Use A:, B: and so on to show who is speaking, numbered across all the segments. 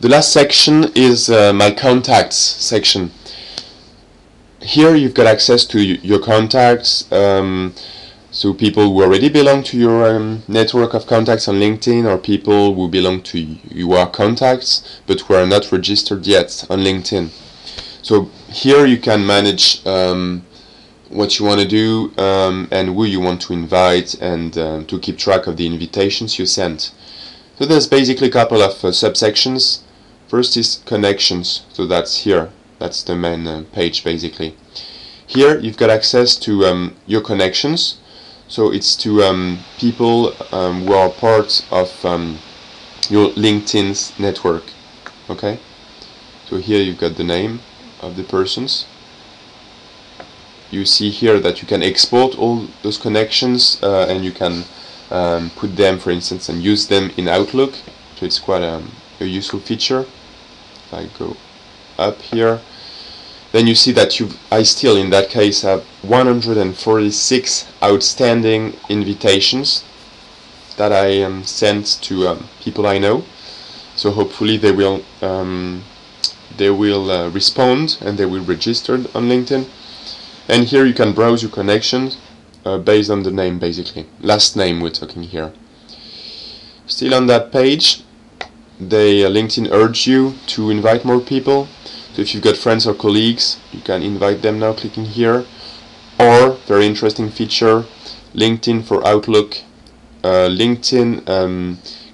A: The last section is my contacts section. Here you've got access to your contacts, so people who already belong to your network of contacts on LinkedIn, or people who belong to your contacts but who are not registered yet on LinkedIn. So here you can manage what you want to do and who you want to invite, and to keep track of the invitations you sent. So there's basically a couple of subsections. First is connections, so that's here. That's the main page basically. Here you've got access to your connections, so it's to people who are part of your LinkedIn's network. Okay, so here you've got the name of the persons. You see here that you can export all those connections and you can put them, for instance, and use them in Outlook. So it's quite a useful feature. If I go up here, then you see that I still, in that case, have 146 outstanding invitations that I sent to people I know. So hopefully they will respond and they will register on LinkedIn. And here you can browse your connections based on the name, basically. Last name we're talking here. Still on that page, LinkedIn urge you to invite more people. So if you've got friends or colleagues, you can invite them now clicking here. Or, very interesting feature, LinkedIn for Outlook. LinkedIn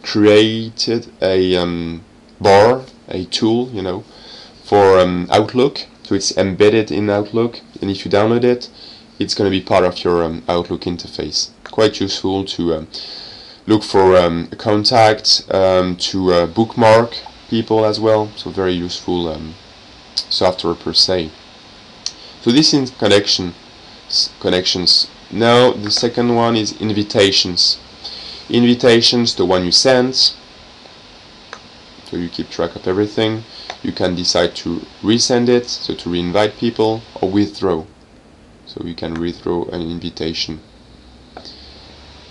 A: created a bar, a tool, for Outlook. So it's embedded in Outlook, and if you download it, it's going to be part of your Outlook interface. Quite useful to look for contacts, to bookmark people as well. So very useful software per se. So this is connections. Now the second one is invitations. Invitations, the one you sent. So you keep track of everything. You can decide to resend it, so to reinvite people, or withdraw. So you can withdraw an invitation.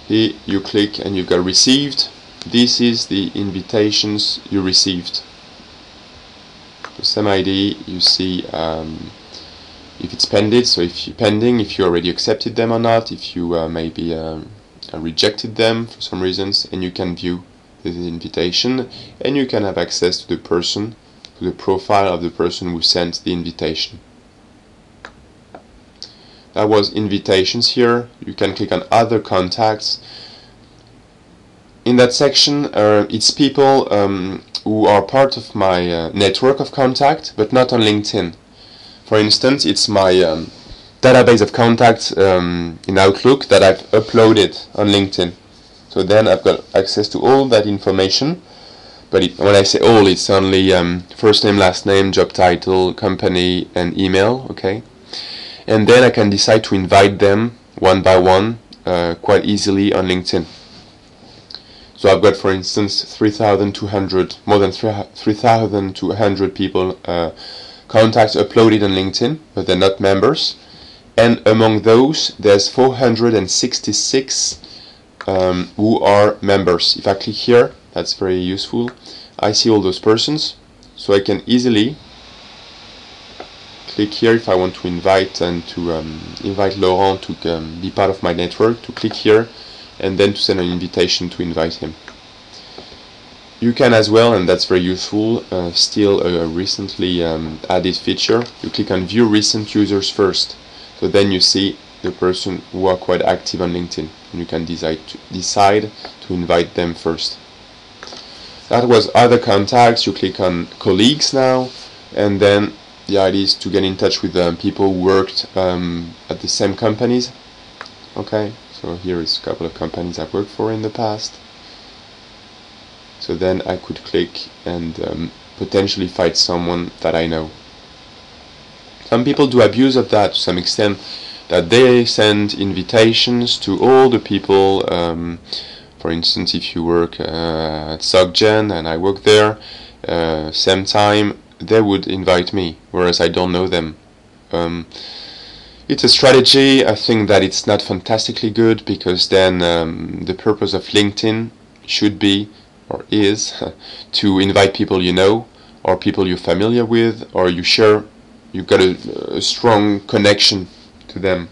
A: Here you click and you've got received. This is the invitations you received. The same ID, you see if it's pending, so if you already accepted them or not, if you maybe rejected them for some reasons, and you can view the invitation, and you can have access to the person, to the profile of the person who sent the invitation. That was invitations here. You can click on other contacts. In that section, it's people who are part of my network of contact, but not on LinkedIn. For instance, it's my database of contacts in Outlook that I've uploaded on LinkedIn. So then I've got access to all that information. But when I say all, it's only first name, last name, job title, company, and email. Okay, and then I can decide to invite them one by one quite easily on LinkedIn. So I've got, for instance, 3,200, more than 3,200 people contacts uploaded on LinkedIn, but they're not members. And among those, there's 466 who are members. If I click here, that's very useful. I see all those persons, so I can easily click here if I want to invite and to invite Laurent to be part of my network. To click here and then to send an invitation to invite him. You can as well, and that's very useful, still a recently added feature. You click on View Recent Users first, so then you see the person who are quite active on LinkedIn, and you can decide to invite them first. That was other contacts. You click on colleagues now, and then the idea is to get in touch with people who worked at the same companies. Okay, so here is a couple of companies I've worked for in the past. So then I could click and potentially find someone that I know. Some people do abuse of that to some extent, that they send invitations to all the people. For instance, if you work at SocGen and I work there, same time, they would invite me, whereas I don't know them. It's a strategy. I think that it's not fantastically good, because then the purpose of LinkedIn should be or is to invite people you know, or people you're familiar with, or you've got a strong connection to them.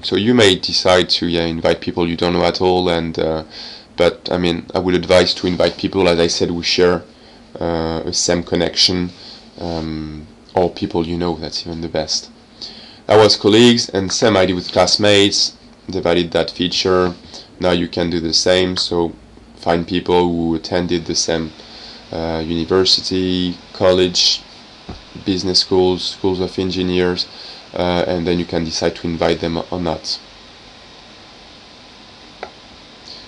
A: So you may decide to invite people you don't know at all, but I mean, I would advise to invite people, as I said, who share a same connection, or people you know. That's even the best. That was colleagues, and same idea with classmates. They've added that feature. Now you can do the same. So find people who attended the same university, college, business schools, schools of engineers, and then you can decide to invite them or not.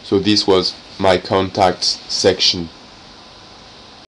A: So this was my contacts section.